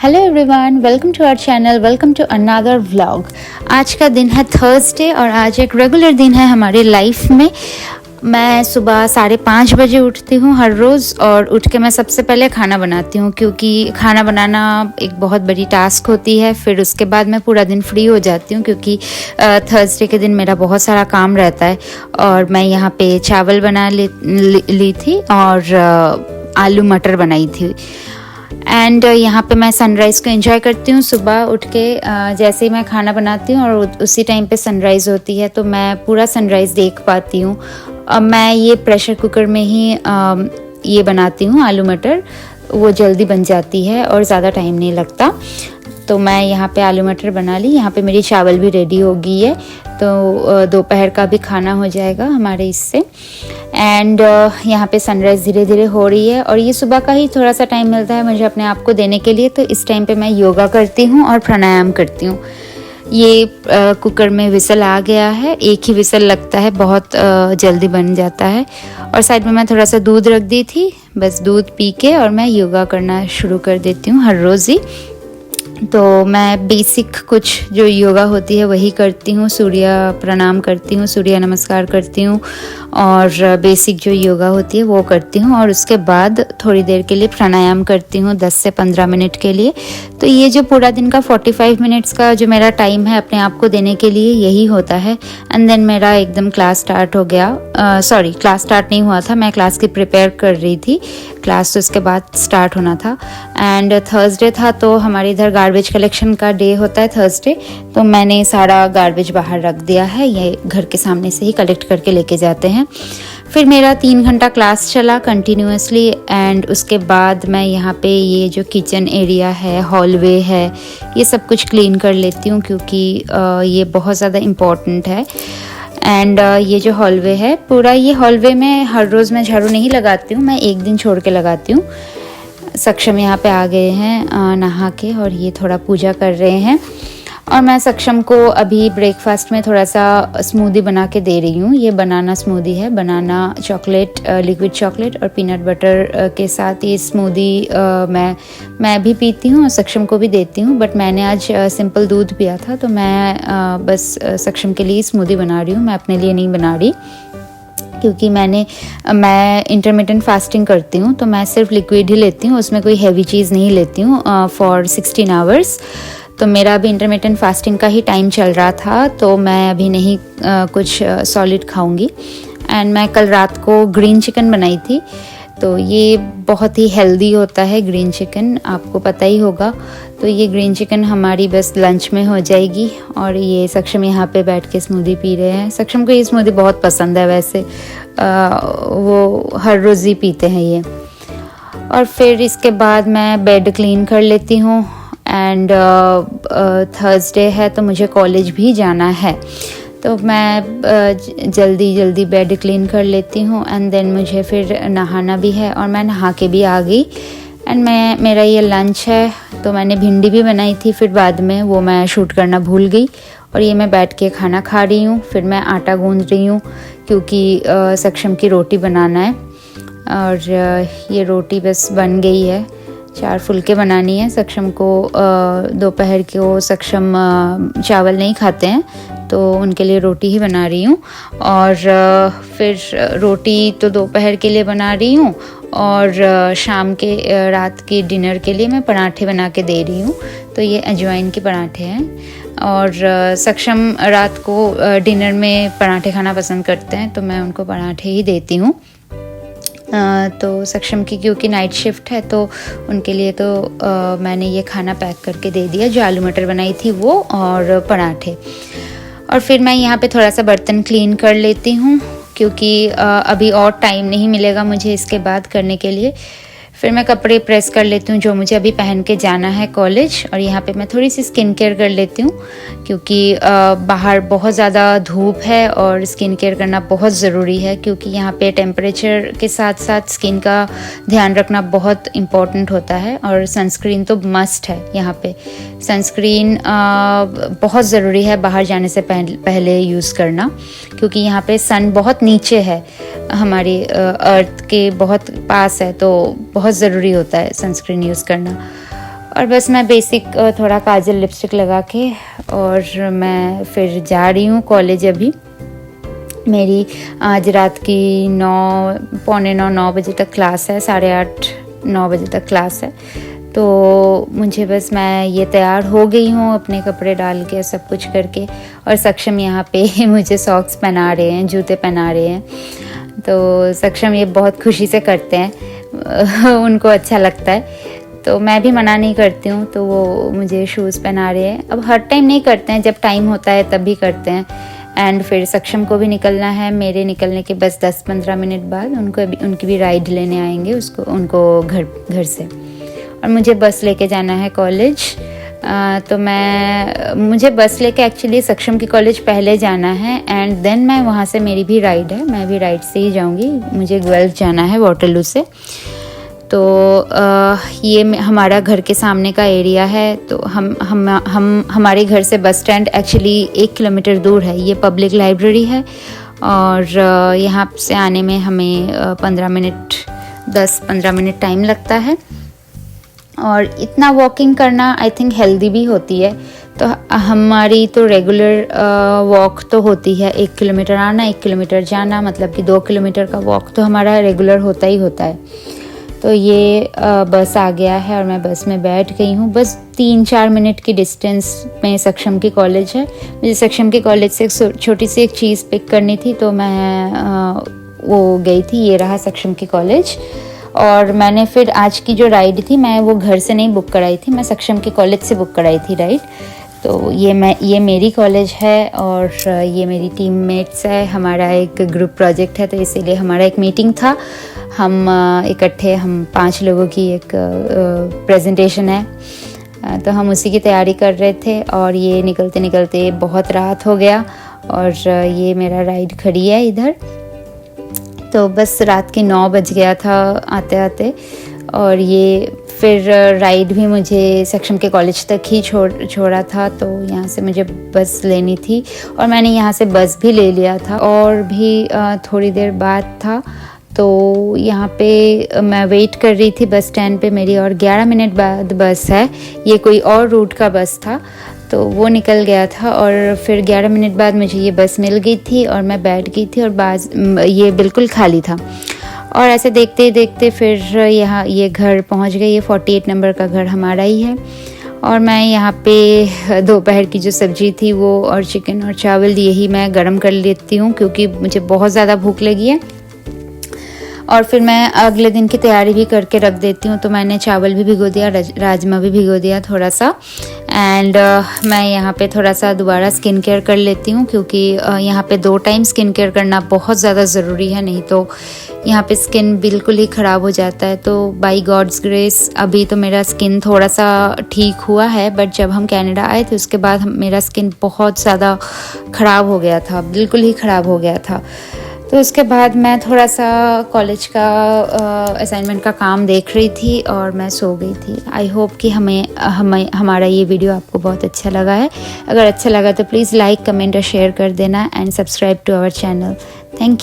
Hello everyone, welcome to our channel, welcome to another vlog. आज का दिन है थर्सडे और आज एक रेगुलर दिन है हमारी लाइफ में। मैं सुबह 5:30 बजे उठती हूँ हर रोज़ और उठ के मैं सबसे पहले खाना बनाती हूँ, क्योंकि खाना बनाना एक बहुत बड़ी टास्क होती है। फिर उसके बाद मैं पूरा दिन फ्री हो जाती हूँ, क्योंकि थर्सडे के दिन मेरा बहुत सारा काम रहता है। और मैं यहाँ पे चावल बना ली थी और आलू मटर बनाई थी। एंड यहाँ पे मैं सनराइज़ को एंजॉय करती हूँ। सुबह उठ के जैसे ही मैं खाना बनाती हूँ और उसी टाइम पे सनराइज़ होती है, तो मैं पूरा सनराइज़ देख पाती हूँ। अब मैं ये प्रेशर कुकर में ही ये बनाती हूँ आलू मटर, वो जल्दी बन जाती है और ज़्यादा टाइम नहीं लगता। तो मैं यहाँ पे आलू मटर बना ली। यहाँ पे मेरी चावल भी रेडी हो गई है, तो दोपहर का भी खाना हो जाएगा हमारे इससे। एंड यहाँ पे सनराइज़ धीरे धीरे हो रही है और ये सुबह का ही थोड़ा सा टाइम मिलता है मुझे अपने आप को देने के लिए, तो इस टाइम पे मैं योगा करती हूँ और प्राणायाम करती हूँ। ये कुकर में विसल आ गया है, एक ही विसल लगता है, बहुत जल्दी बन जाता है। और साइड में मैं थोड़ा सा दूध रख दी थी, बस दूध पी के और मैं योगा करना शुरू कर देती हूँ हर रोज़ ही। तो मैं बेसिक कुछ जो योगा होती है वही करती हूँ, सूर्य प्रणाम करती हूँ, सूर्य नमस्कार करती हूँ और बेसिक जो योगा होती है वो करती हूँ। और उसके बाद थोड़ी देर के लिए प्राणायाम करती हूँ 10 से 15 मिनट के लिए। तो ये जो पूरा दिन का 45 मिनट्स का जो मेरा टाइम है अपने आप को देने के लिए यही होता है। एंड देन मेरा एकदम क्लास स्टार्ट हो गया। क्लास स्टार्ट नहीं हुआ था, मैं क्लास की प्रिपेयर कर रही थी। क्लास तो उसके बाद स्टार्ट होना था। एंड थर्सडे था तो हमारे इधर गार्बेज कलेक्शन का डे होता है थर्सडे, तो मैंने सारा गार्बेज बाहर रख दिया है, ये घर के सामने से ही कलेक्ट करके लेके जाते हैं। फिर मेरा 3 घंटा क्लास चला कंटिन्यूसली। एंड उसके बाद मैं यहाँ पे ये जो किचन एरिया है, हॉलवे है, ये सब कुछ क्लीन कर लेती हूँ, क्योंकि ये बहुत ज़्यादा इम्पोर्टेंट है। एंड ये जो हॉलवे है पूरा, ये हॉलवे में हर रोज़ मैं झाड़ू नहीं लगाती हूँ, मैं एक दिन छोड़ के लगाती हूँ। सक्षम यहाँ पे आ गए हैं नहा के और ये थोड़ा पूजा कर रहे हैं। और मैं सक्षम को अभी ब्रेकफास्ट में थोड़ा सा स्मूदी बना के दे रही हूँ। ये बनाना स्मूदी है, बनाना चॉकलेट, लिक्विड चॉकलेट और पीनट बटर के साथ ये स्मूदी मैं भी पीती हूँ और सक्षम को भी देती हूँ। बट मैंने आज सिंपल दूध पिया था, तो मैं बस सक्षम के लिए स्मूदी बना रही हूँ, मैं अपने लिए नहीं बना रही, क्योंकि मैं इंटरमिटेंट फास्टिंग करती हूँ, तो मैं सिर्फ लिक्विड ही लेती हूँ, उसमें कोई हैवी चीज़ नहीं लेती हूँ फॉर 16 आवर्स। तो मेरा अभी इंटरमिटेंट फास्टिंग का ही टाइम चल रहा था, तो मैं अभी नहीं कुछ सॉलिड खाऊंगी। एंड मैं कल रात को ग्रीन चिकन बनाई थी, तो ये बहुत ही हेल्दी होता है ग्रीन चिकन, आपको पता ही होगा। तो ये ग्रीन चिकन हमारी बस लंच में हो जाएगी। और ये सक्षम यहाँ पे बैठ के स्मूदी पी रहे हैं। सक्षम को ये स्मूदी बहुत पसंद है, वैसे वो हर रोज़ ही पीते हैं ये। और फिर इसके बाद मैं बेड क्लीन कर लेती हूँ। एंड थर्सडे है तो मुझे कॉलेज भी जाना है, तो मैं जल्दी बेड क्लीन कर लेती हूँ। एंड देन मुझे फिर नहाना भी है और मैं नहा के भी आ गई। एंड मेरा ये लंच है, तो मैंने भिंडी भी बनाई थी, फिर बाद में वो मैं शूट करना भूल गई। और ये मैं बैठ के खाना खा रही हूँ। फिर मैं आटा गूंद रही हूँ, क्योंकि सक्षम की रोटी बनाना है। और ये रोटी बस बन गई है, 4 फुलके बनानी है। सक्षम को दोपहर को सक्षम चावल नहीं खाते हैं, तो उनके लिए रोटी ही बना रही हूँ। और फिर रोटी तो दोपहर के लिए बना रही हूँ और शाम के रात की डिनर के लिए मैं पराठे बना के दे रही हूँ। तो ये अजवाइन के पराठे हैं। और सक्षम रात को डिनर में पराठे खाना पसंद करते हैं, तो मैं उनको पराठे ही देती हूँ। तो सक्षम की क्योंकि नाइट शिफ्ट है, तो उनके लिए तो मैंने ये खाना पैक करके दे दिया, जो आलू मटर बनाई थी वो और पराठे। और फिर मैं यहाँ पे थोड़ा सा बर्तन क्लीन कर लेती हूँ, क्योंकि अभी और टाइम नहीं मिलेगा मुझे इसके बाद करने के लिए। फिर मैं कपड़े प्रेस कर लेती हूँ जो मुझे अभी पहन के जाना है कॉलेज। और यहाँ पे मैं थोड़ी सी स्किन केयर कर लेती हूँ, क्योंकि बाहर बहुत ज़्यादा धूप है और स्किन केयर करना बहुत ज़रूरी है, क्योंकि यहाँ पे टेम्परेचर के साथ साथ स्किन का ध्यान रखना बहुत इम्पॉर्टेंट होता है। और सनस्क्रीन तो मस्ट है यहाँ पे, सनस्क्रीन बहुत ज़रूरी है बाहर जाने से पहले यूज़ करना, क्योंकि यहाँ पे सन बहुत नीचे है, हमारी अर्थ के बहुत पास है, तो बहुत ज़रूरी होता है सनस्क्रीन यूज़ करना। और बस मैं बेसिक थोड़ा काजल लिपस्टिक लगा के और मैं फिर जा रही हूँ कॉलेज। अभी मेरी आज रात की 9 बजे तक क्लास है, 8:30-9 बजे तक क्लास है। तो मुझे बस मैं ये तैयार हो गई हूँ अपने कपड़े डाल के सब कुछ करके, और सक्षम यहाँ पे मुझे सॉक्स पहना रहे हैं, जूते पहना रहे हैं। तो सक्षम ये बहुत खुशी से करते हैं उनको अच्छा लगता है, तो मैं भी मना नहीं करती हूँ। तो वो मुझे शूज़ पहना रहे हैं। अब हर टाइम नहीं करते हैं, जब टाइम होता है तभी करते हैं। एंड फिर सक्षम को भी निकलना है, मेरे निकलने के बस 10-15 मिनट बाद उनकी भी राइड लेने आएंगे उनको घर से, और मुझे बस लेके जाना है कॉलेज। तो मुझे बस लेके एक्चुअली सक्षम की कॉलेज पहले जाना है, एंड देन मैं वहाँ से मेरी भी राइड है, मैं भी राइड से ही जाऊँगी। मुझे 12 जाना है वाटरलू से। तो ये हमारा घर के सामने का एरिया है। तो हमारे घर से बस स्टैंड एक्चुअली 1 किलोमीटर दूर है। ये पब्लिक लाइब्रेरी है, और यहाँ से आने में हमें 10-15 मिनट टाइम लगता है। और इतना वॉकिंग करना आई थिंक हेल्दी भी होती है। तो हमारी तो रेगुलर वॉक तो होती है, 1 किलोमीटर आना 1 किलोमीटर जाना, मतलब कि 2 किलोमीटर का वॉक तो हमारा रेगुलर होता ही होता है। तो ये बस आ गया है और मैं बस में बैठ गई हूँ। बस 3-4 मिनट की डिस्टेंस में सक्षम की कॉलेज है। मुझे सक्षम की कॉलेज से एक छोटी सी एक चीज़ पिक करनी थी, तो मैं वो गई थी। ये रहा सक्षम की कॉलेज। और मैंने फिर आज की जो राइड थी, मैं वो घर से नहीं बुक कराई थी, मैं सक्षम की कॉलेज से बुक कराई थी राइड। तो ये मेरी कॉलेज है, और ये मेरी टीममेट्स है। हमारा एक ग्रुप प्रोजेक्ट है, तो इसीलिए हमारा एक मीटिंग था। हम 5 लोगों की एक प्रेजेंटेशन है, तो हम उसी की तैयारी कर रहे थे। और ये निकलते निकलते बहुत रात हो गया, और ये मेरा राइड खड़ी है इधर। तो बस रात के 9 बज गया था आते आते। और ये फिर राइड भी मुझे सक्षम के कॉलेज तक ही छोड़ा था, तो यहाँ से मुझे बस लेनी थी, और मैंने यहाँ से बस भी ले लिया था। और भी थोड़ी देर बाद था, तो यहाँ पे मैं वेट कर रही थी बस स्टैंड पे मेरी, और 11 मिनट बाद बस है। ये कोई और रूट का बस था, तो वो निकल गया था, और फिर 11 मिनट बाद मुझे ये बस मिल गई थी, और मैं बैठ गई थी, और ये बिल्कुल खाली था। और ऐसे देखते ही देखते फिर ये घर पहुँच गए। ये 48 नंबर का घर हमारा ही है। और मैं यहाँ पे दोपहर की जो सब्ज़ी थी वो, और चिकन और चावल, यही मैं गरम कर लेती हूँ, क्योंकि मुझे बहुत ज़्यादा भूख लगी है। और फिर मैं अगले दिन की तैयारी भी करके रख देती हूँ। तो मैंने चावल भी भिगो दिया, राजमा भी भिगो दिया थोड़ा सा। एंड मैं यहाँ पे थोड़ा सा दोबारा स्किन केयर कर लेती हूँ, क्योंकि यहाँ पे 2 टाइम स्किन केयर करना बहुत ज़्यादा ज़रूरी है, नहीं तो यहाँ पे स्किन बिल्कुल ही ख़राब हो जाता है। तो बाय गॉड्स ग्रेस अभी तो मेरा स्किन थोड़ा सा ठीक हुआ है, बट जब हम कनाडा आए थे उसके बाद मेरा स्किन बहुत ज़्यादा ख़राब हो गया था, बिल्कुल ही ख़राब हो गया था। तो उसके बाद मैं थोड़ा सा कॉलेज का असाइनमेंट का काम देख रही थी, और मैं सो गई थी। आई होप कि हमारा ये वीडियो आपको बहुत अच्छा लगा है। अगर अच्छा लगा तो प्लीज़ लाइक, कमेंट और शेयर कर देना, and subscribe to our channel. Thank you.